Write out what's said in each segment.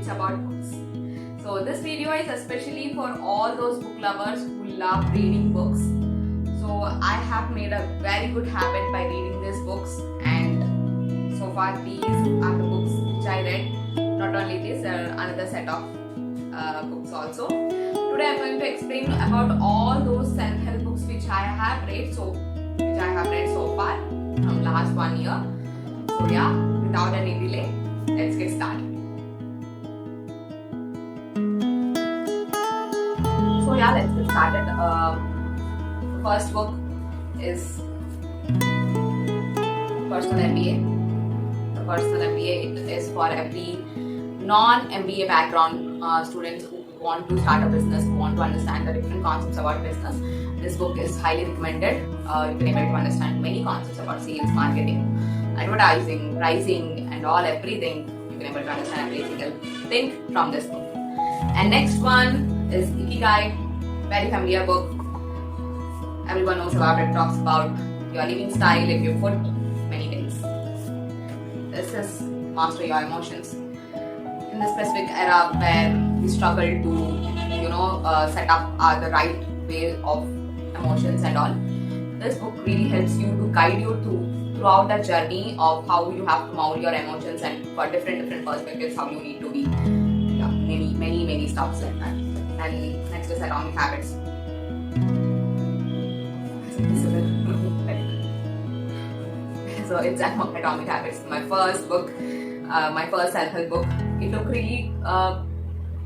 it's about books. So this video is especially for all those book lovers who love reading books. So I have made a very good habit by reading these books, and so far these are the books which I read. Not only this, another set of books also. Today I'm going to explain about all those self-help books which I have read so far from last 1 year. So yeah, without any delay, let's get started. So yeah, let's get started. The first book is Personal MBA. The Personal MBA, it is for every non-MBA background students who want to start a business, who want to understand the different concepts about business. This book is highly recommended. You can able to understand many concepts about sales, marketing, advertising, pricing, and all everything. You can able to understand every single thing from this book. And next one is Ikigai, very familiar book. Everyone knows about it. Talks about your living style, if you food, many things. This is Master Your Emotions. In the specific era where we struggle to, set up the right way of emotions and all, this book really helps you to guide you throughout the journey of how you have to mold your emotions and for different perspectives how you need to be. Yeah, many stuffs like that. And next is Atomic Habits. So it's Atomic Habits, my first book, my first self-help book. It took really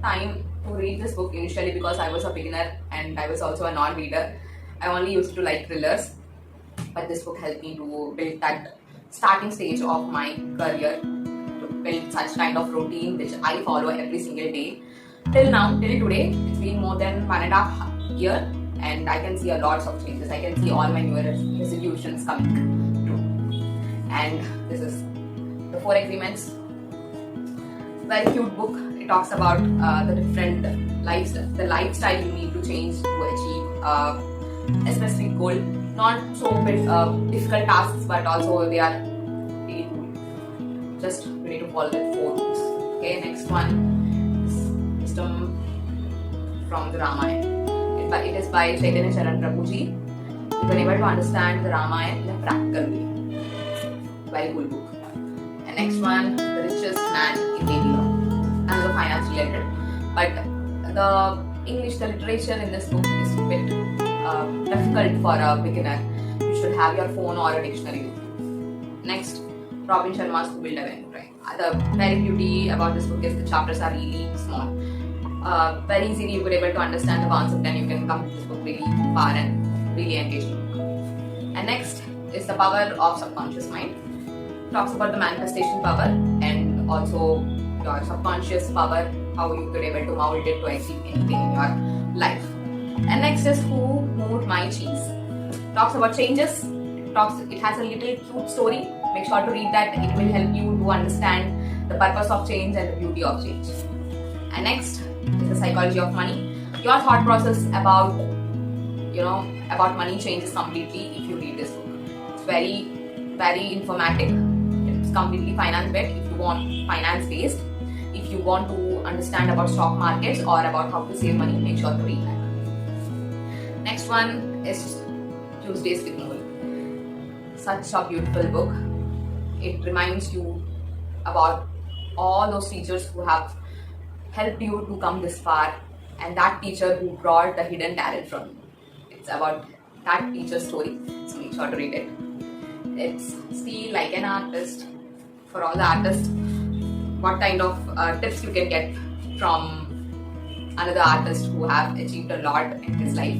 time to read this book initially because I was a beginner and I was also a non-reader. I only used to like thrillers, but this book helped me to build that starting stage of my career, to build such kind of routine which I follow every single day. Till now, till today, it's been more than 1.5 years and I can see a lots of changes. I can see all my new resolutions coming true. And this is The 4 Agreements. Very cute book. It talks about the different the lifestyle you need to change to achieve a specific goal. Not so difficult tasks, but also they are really cool. Just you need to follow the 4 rules. Okay, next one is Wisdom from the Ramayana. It is by Chaitanya Charan Prabhuji. You can able to understand the Ramayana in a practical way. Very cool book. And next one, The Richest Man in India. Another finance related, but the literature in this book is a bit difficult for a beginner. You should have your phone or a dictionary. Next, Robin Sharma's Who Built a Vampire. The very beauty about this book is the chapters are really small. Very easily you could able to understand the concept and you can come to this book really far and really engaging book. And next is The Power of Subconscious Mind. Talks about the manifestation power and also your subconscious power, how you could able to mold it to achieve anything in your life. And next is Who Moved My Cheese. Talks about changes. It has a little cute story. Make sure to read that. It will help you to understand the purpose of change and the beauty of change. And next is The Psychology of Money. Your thought process about money changes completely if you read this book. It's very informative. It's completely finance based. If you want finance based, if you want to understand about stock markets or about how to save money, make sure to read that. Next one is Tuesdays with Mool. Such a beautiful book. It reminds you about all those teachers who have helped you to come this far and that teacher who brought the hidden talent from you. It's about that teacher's story, so make sure to read it. It's Feel Like an Artist. For all the artists, what kind of tips you can get from another artist who have achieved a lot in his life.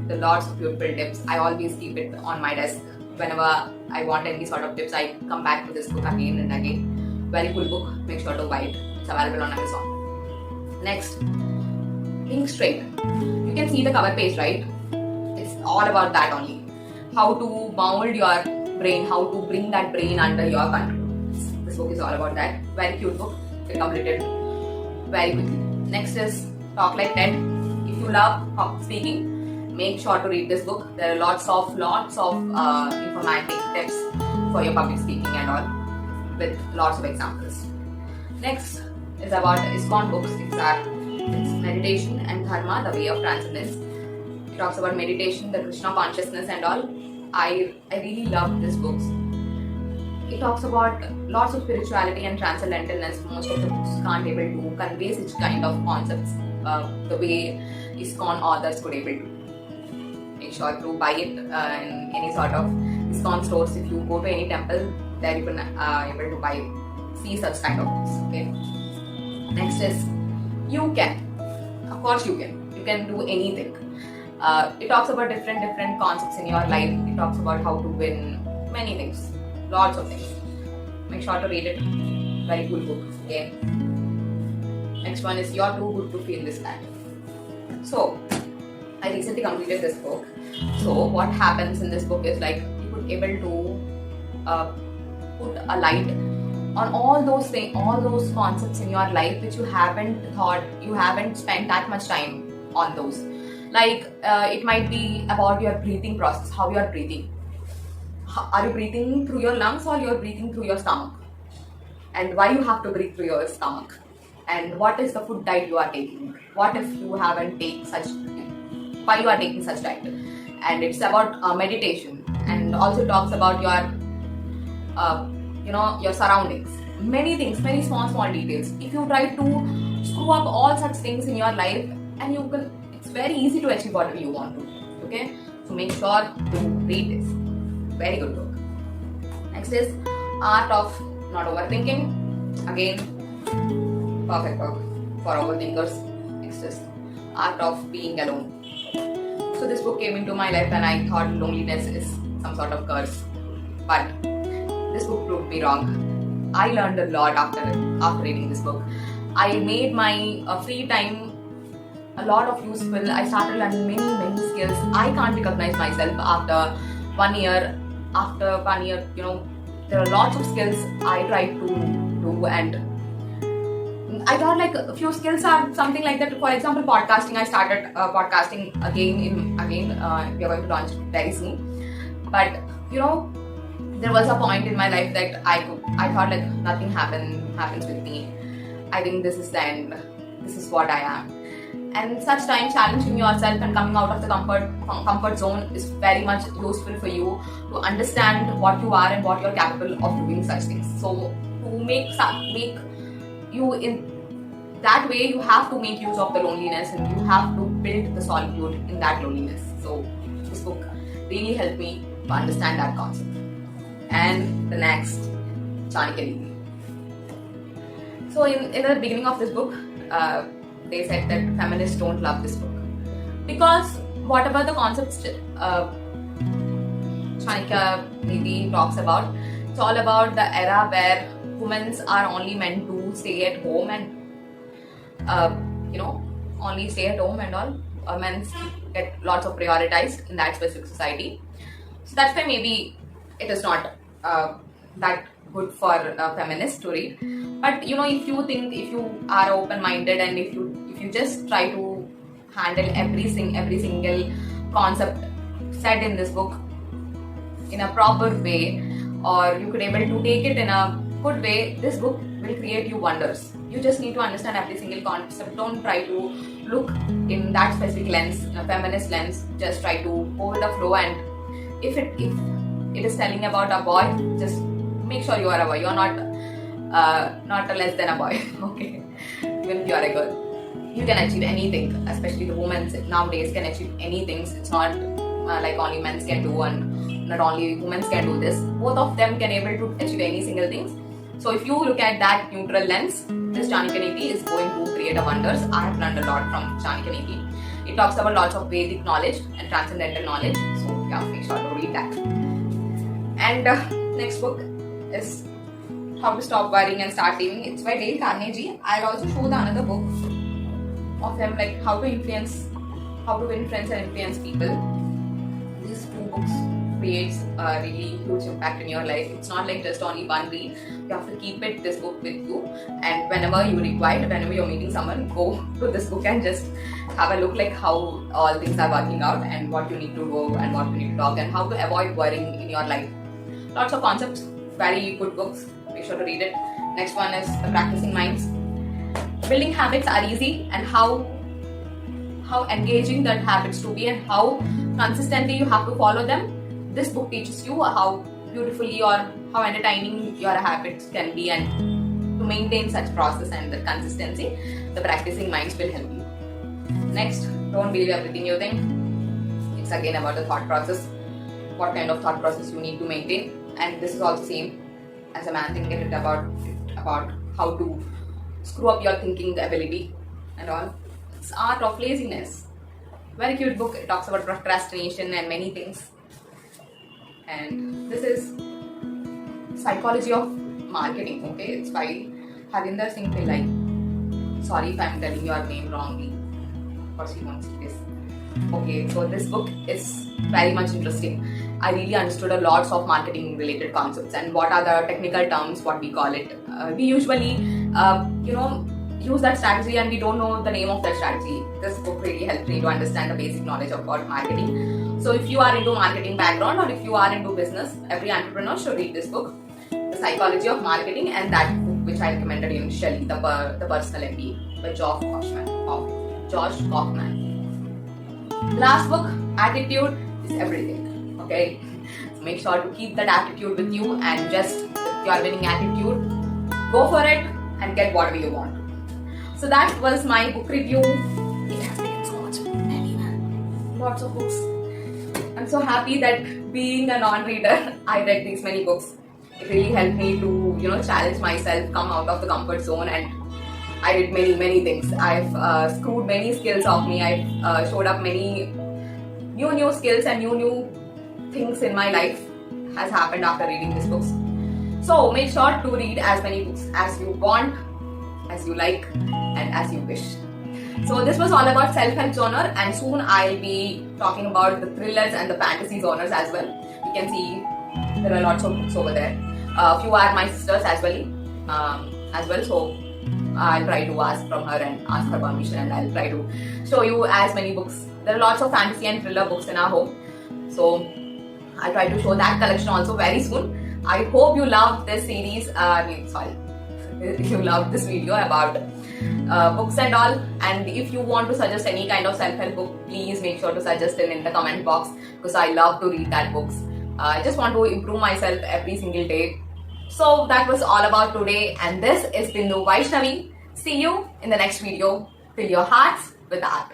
The lots of beautiful tips. I always keep it on my desk. Whenever I want any sort of tips, I come back to this book again and again. Very cool book. Make sure to buy it. It's available on Amazon. Next, Think Straight. You can see the cover page, right? It's all about that only. How to mold your brain, how to bring that brain under your control. This book is all about that. Very cute book. It completed very quickly. Next is Talk Like TED. If you love speaking, make sure to read this book. There are lots of informative tips for your public speaking and all, with lots of examples. Next, is about ISKCON books. It's meditation and dharma, the way of transcendence. It talks about meditation, the Krishna consciousness and all. I really love these books. It talks about lots of spirituality and transcendentalness. Most of the books can't able to convey such kind of concepts the way ISKCON authors could able to. Make sure to buy it in any sort of ISKCON stores. If you go to any temple, there you can able to see such kind of books. Okay. Next is you can. Of course you can. You can do anything. It talks about different concepts in your life. It talks about how to win many things, lots of things. Make sure to read it. Very cool book. Okay. Next one is You're Too Good to Feel This Bad. So I recently completed this book. So what happens in this book is like you could able to put a light on all those things, all those concepts in your life which you haven't thought, you haven't spent that much time on those. Like it might be about your breathing process, how you are breathing. Are you breathing through your lungs or you're breathing through your stomach? And why you have to breathe through your stomach? And what is the food diet you are taking? What if you haven't taken such, why you are taking such diet? And it's about meditation, and also talks about your your surroundings, many things, many small details. If you try to screw up all such things in your life, and you can, it's very easy to achieve whatever you want to. Okay, so make sure to read this. Very good book. Next is Art of Not Overthinking. Again, perfect book for overthinkers. Next is Art of Being Alone. So this book came into my life and I thought loneliness is some sort of curse, but this book proved me wrong. I learned a lot after reading this book. I made my free time a lot of useful. I started learning many skills. I can't recognize myself after 1 year. After 1 year, there are lots of skills I tried to do, and I thought like a few skills are something like that. For example, podcasting. I started podcasting again. We are going to launch very soon. But there was a point in my life that I thought like nothing happens with me. I think this is the end. This is what I am. And such time, challenging yourself and coming out of the comfort zone is very much useful for you to understand what you are and what you're capable of doing such things. So to make you in that way, you have to make use of the loneliness and you have to build the solitude in that loneliness. So this book really helped me to understand that concept. And the next, Chanakya Neeti. So in the beginning of this book, they said that feminists don't love this book because whatever the concepts Chanakya Neeti talks about, it's all about the era where women are only meant to stay at home and only stay at home and all. Men get lots of prioritized in that specific society. So that's why maybe it is not that good for feminists to read. But if you are open-minded and if you just try to handle every single concept said in this book in a proper way, or you could able to take it in a good way, this book will create you wonders. You just need to understand every single concept. Don't try to look in that specific lens, a feminist lens. Just try to go with the flow, and if it is telling about a boy, just make sure you are a boy. You are not a less than a boy. Okay, even if you are a girl, you can achieve anything. Especially the women nowadays can achieve anything. It's not like only men can do and not only women can do this. Both of them can able to achieve any single things. So if you look at that neutral lens, this Chanakya Neeti is going to create a wonders. I have learned a lot from Chanakya Neeti. It talks about lots of Vedic knowledge and transcendental knowledge. So yeah, make sure to read that. And next book is How to Stop Worrying and Start Living. It's by Dale Carnegie. I'll also show the another book of him, like how to win friends and influence people. These two books creates a really huge impact in your life. It's not like just only one read. You have to keep this book with you, and whenever you require, whenever you're meeting someone, go to this book and just have a look like how all things are working out and what you need to do and what you need to talk and how to avoid worrying in your life. Lots of concepts, very good books. Make sure to read it. Next one is The Practicing Minds. building habits are easy, and how engaging that habits to be, and how consistently you have to follow them. This book teaches you how beautifully or how entertaining your habits can be, and to maintain such process and the consistency, the practicing minds will help you. Next, don't believe everything you think. It's again about the thought process, what kind of thought process you need to maintain. And this is also same as a man thinking it about how to screw up your thinking ability and all. It's Art of Laziness. Very cute book. It talks about procrastination and many things. And this is Psychology of Marketing. Okay, it's by Harinder Singh Pillai. Sorry if I'm telling your name wrongly. Of course, you won't see this. Okay, so this book is very much interesting. I really understood a lots of marketing related concepts and what are the technical terms, what we call it. We usually, use that strategy and we don't know the name of that strategy. This book really helped me to understand the basic knowledge about marketing. So if you are into marketing background or if you are into business, every entrepreneur should read this book, The Psychology of Marketing, and that book which I recommended initially, The Personal MBA by Josh Kaufman. Last book, Attitude is Everything. Okay, so make sure to keep that attitude with you, and just with your winning attitude, go for it and get whatever you want. So that was my book review. It has been so much heavy, man. Lots of books. I'm so happy that being a non-reader, I read these many books. It really helped me to, challenge myself, come out of the comfort zone, and I did many things. I've screwed many skills off me. I've showed up many new skills and new things in my life has happened after reading these books. So make sure to read as many books as you want, as you like, and as you wish. So this was all about self-help genre, and soon I'll be talking about the thrillers and the fantasy genres as well. You can see there are lots of books over there. A few are my sisters as well. So I'll try to ask from her and ask her permission, and I'll try to show you as many books. There are lots of fantasy and thriller books in our home, so I'll try to show that collection also very soon. I hope you loved this series. You loved this video about books and all. And if you want to suggest any kind of self-help book, please make sure to suggest it in the comment box, because I love to read that books. I just want to improve myself every single day. So that was all about today, and this is Bindu Vaishnavi. See you in the next video. Fill your hearts with art.